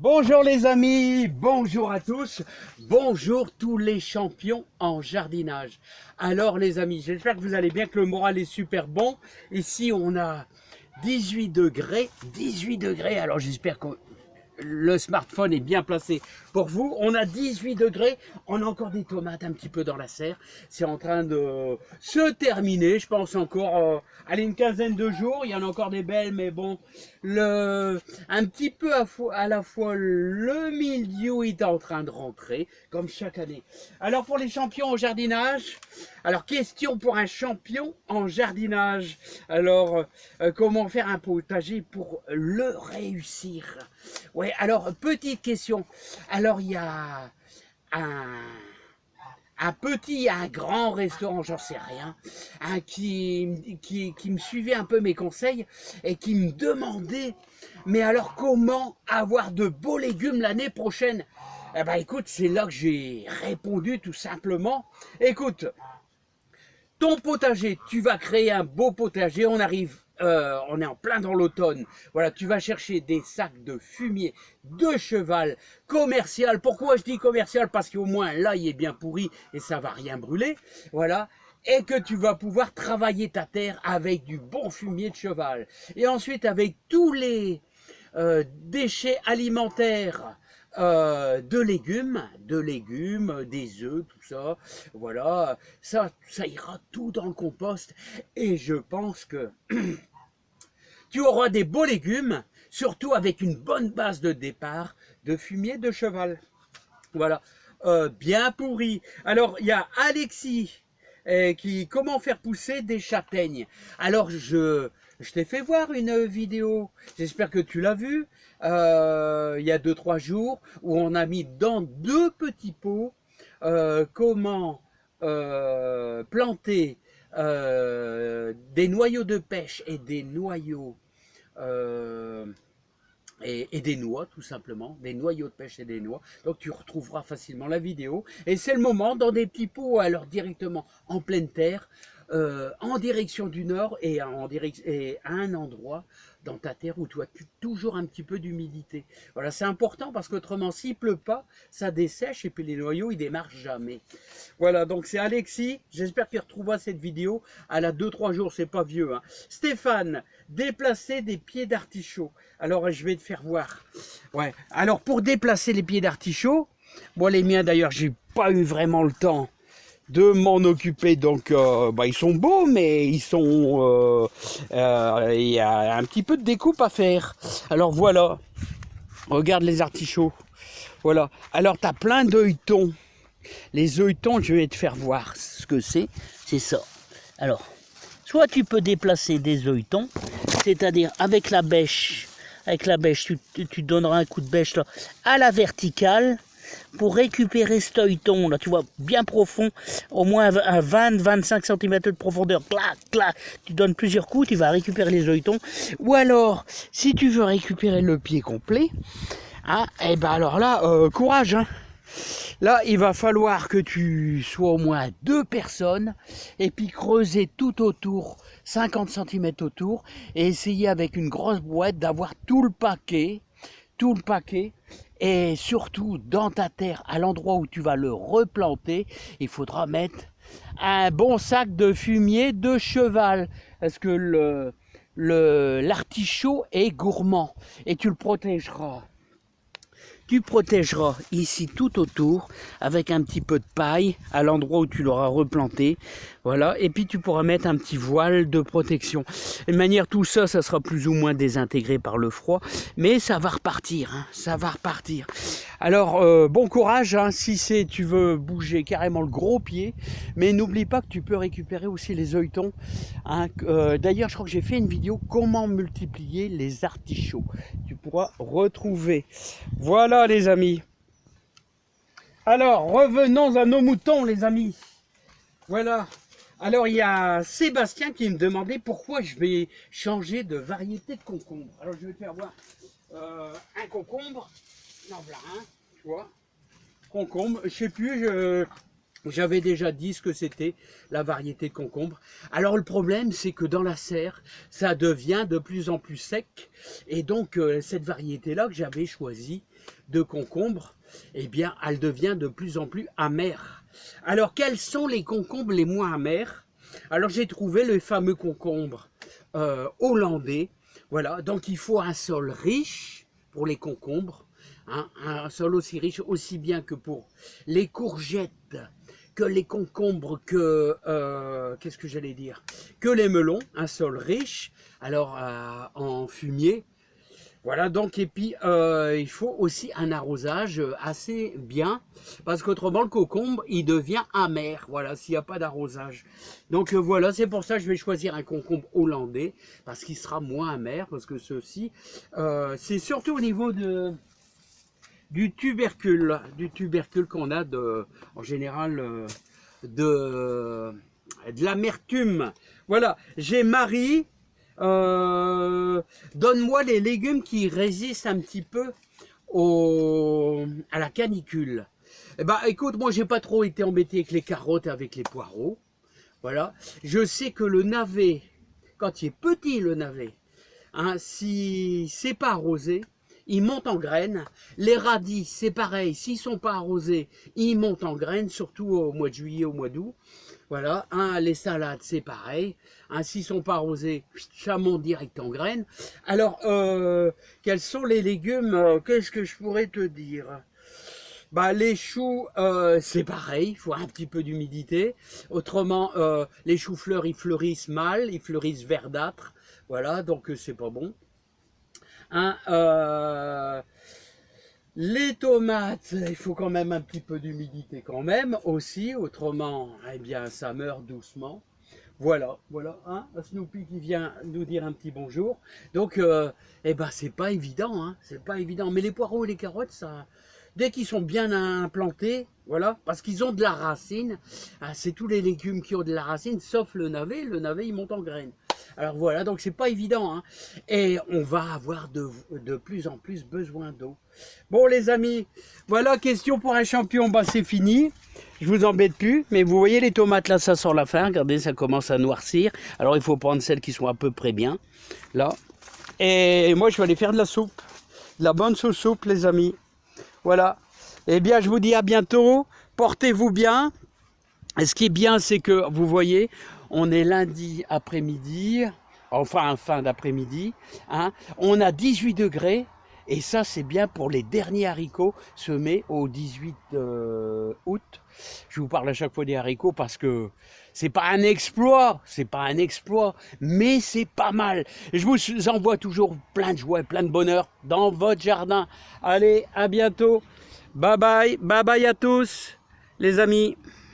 Bonjour les amis, bonjour à tous, bonjour tous les champions en jardinage. Alors les amis, j'espère que vous allez bien, que le moral est super bon. Ici on a 18 degrés, alors j'espère que le smartphone est bien placé pour vous. On a 18 degrés, on a encore des tomates un petit peu dans la serre. C'est en train de se terminer, je pense encore allez, une quinzaine de jours. Il y en a encore des belles, mais bon, un petit peu à la fois le milieu est en train de rentrer, comme chaque année. Alors pour les champions au jardinage, alors question pour un champion en jardinage. Alors comment faire un potager pour le réussir? Ouais, alors petite question. Alors il y a un petit, un grand restaurant, j'en sais rien, qui me suivait un peu mes conseils et qui me demandait, mais alors comment avoir de beaux légumes l'année prochaine? Eh ben écoute, c'est là que j'ai répondu tout simplement. Écoute, ton potager, tu vas créer un beau potager, on est en plein dans l'automne. Voilà, tu vas chercher des sacs de fumier de cheval commercial. Pourquoi je dis commercial? Parce qu'au moins là, il est bien pourri et ça va rien brûler. Voilà. Et que tu vas pouvoir travailler ta terre avec du bon fumier de cheval. Et ensuite, avec tous les déchets alimentaires de légumes, des œufs, tout ça, voilà, ça ira tout dans le compost et je pense que tu auras des beaux légumes, surtout avec une bonne base de départ de fumier de cheval. Voilà, bien pourri. Alors, il y a Alexis comment faire pousser des châtaignes. Alors, je t'ai fait voir une vidéo, j'espère que tu l'as vue, il y a 2-3 jours, où on a mis dans 2 petits pots comment planter des noyaux de pêche et des noyaux euh, et des noix, tout simplement, des noyaux de pêche et des noix. Donc tu retrouveras facilement la vidéo. Et c'est le moment, dans des petits pots, alors directement en pleine terre, en direction du nord et à un endroit dans ta terre où tu as toujours un petit peu d'humidité. Voilà, c'est important parce qu'autrement, s'il pleut pas, ça dessèche et puis les noyaux, ils démarrent jamais. Voilà, donc c'est Alexis. J'espère qu'il retrouvera cette vidéo. Elle a 2-3 jours, c'est pas vieux. Hein. Stéphane, déplacer des pieds d'artichaut. Alors, je vais te faire voir. Ouais. Alors, pour déplacer les pieds d'artichaut, moi, les miens, d'ailleurs, j'ai pas eu vraiment le temps de m'en occuper. Donc, ils sont beaux, mais il y a un petit peu de découpe à faire. Alors, voilà. Regarde les artichauts. Voilà. Alors, tu as plein d'œilletons. Les œilletons, je vais te faire voir ce que c'est ça. Alors, soit tu peux déplacer des œilletons, c'est-à-dire avec la bêche, tu donneras un coup de bêche là, à la verticale pour récupérer cet œilleton, là, tu vois, bien profond, au moins à 20-25 cm de profondeur. Clac, clac, tu donnes plusieurs coups, tu vas récupérer les œilletons. Ou alors, si tu veux récupérer le pied complet, hein, et ben alors là, courage, hein. Là, il va falloir que tu sois au moins 2 personnes et puis creuser tout autour, 50 cm autour, et essayer avec une grosse boîte d'avoir tout le paquet, et surtout dans ta terre, à l'endroit où tu vas le replanter, il faudra mettre un bon sac de fumier de cheval, parce que l'artichaut est gourmand et tu le protégeras. Tu protégeras ici tout autour avec un petit peu de paille à l'endroit où tu l'auras replanté. Voilà, et puis tu pourras mettre un petit voile de protection. De manière, tout ça, ça sera plus ou moins désintégré par le froid, mais ça va repartir, hein, ça va repartir. Alors, bon courage, hein, si tu veux bouger carrément le gros pied, mais n'oublie pas que tu peux récupérer aussi les œilletons. Hein. D'ailleurs, je crois que j'ai fait une vidéo comment multiplier les artichauts. Tu pourras retrouver. Voilà les amis. Alors, revenons à nos moutons les amis. Voilà. Alors, il y a Sébastien qui me demandait pourquoi je vais changer de variété de concombre. Alors, je vais te faire voir un concombre. Non, voilà, hein, tu vois. Concombre, je sais plus, J'avais déjà dit ce que c'était la variété de concombre. Alors le problème, c'est que dans la serre, ça devient de plus en plus sec. Et donc cette variété-là que j'avais choisie de concombre, eh bien, elle devient de plus en plus amère. Alors quels sont les concombres les moins amers? Alors j'ai trouvé le fameux concombre hollandais. Voilà, donc il faut un sol riche pour les concombres. Hein, un sol aussi riche, aussi bien que pour les courgettes, que les concombres, que qu'est-ce que j'allais dire, que les melons, un sol riche, alors en fumier. Voilà, donc, et puis il faut aussi un arrosage assez bien, parce qu'autrement le concombre, il devient amer, voilà, s'il n'y a pas d'arrosage. Donc voilà, c'est pour ça que je vais choisir un concombre hollandais, parce qu'il sera moins amer, parce que ceci, c'est surtout au niveau du tubercule qu'on a en général de l'amertume. Voilà, j'ai Marie, donne-moi les légumes qui résistent un petit peu à la canicule. Eh ben, écoute, moi j'ai pas trop été embêté avec les carottes et avec les poireaux. Voilà, je sais que le navet, quand il est petit le navet, hein, si c'est pas arrosé, ils montent en graines. Les radis, c'est pareil, s'ils ne sont pas arrosés, ils montent en graines, surtout au mois de juillet, au mois d'août. Voilà, hein, les salades, c'est pareil. Hein, s'ils ne sont pas arrosés, ça monte direct en graines. Alors, quels sont les légumes? Qu'est-ce que je pourrais te dire? Bah, les choux, c'est pareil, il faut un petit peu d'humidité. Autrement, les choux-fleurs, ils fleurissent mal, ils fleurissent verdâtres. Voilà, donc c'est pas bon. Hein, les tomates, il faut quand même un petit peu d'humidité quand même aussi, autrement, eh bien, ça meurt doucement. Voilà, voilà, hein, Snoopy qui vient nous dire un petit bonjour. Donc, eh ben, c'est pas évident, hein, c'est pas évident. Mais les poireaux et les carottes, ça, dès qu'ils sont bien implantés, voilà, parce qu'ils ont de la racine, hein, c'est tous les légumes qui ont de la racine, sauf le navet il monte en graines. Alors voilà, donc c'est pas évident, hein. Et on va avoir de plus en plus besoin d'eau. Bon les amis, voilà, question pour un champion, bah c'est fini. Je vous embête plus, mais vous voyez les tomates là, ça sent la fin, regardez, ça commence à noircir. Alors il faut prendre celles qui sont à peu près bien, là. Et moi je vais aller faire de la soupe, de la bonne soupe les amis. Voilà, eh bien je vous dis à bientôt, portez-vous bien. Et ce qui est bien, c'est que vous voyez, on est lundi après-midi, enfin fin d'après-midi, hein, on a 18 degrés, et ça c'est bien pour les derniers haricots semés au 18 août. Je vous parle à chaque fois des haricots parce que c'est pas un exploit, mais c'est pas mal. Je vous envoie toujours plein de joie, plein de bonheur dans votre jardin. Allez, à bientôt, bye bye à tous les amis.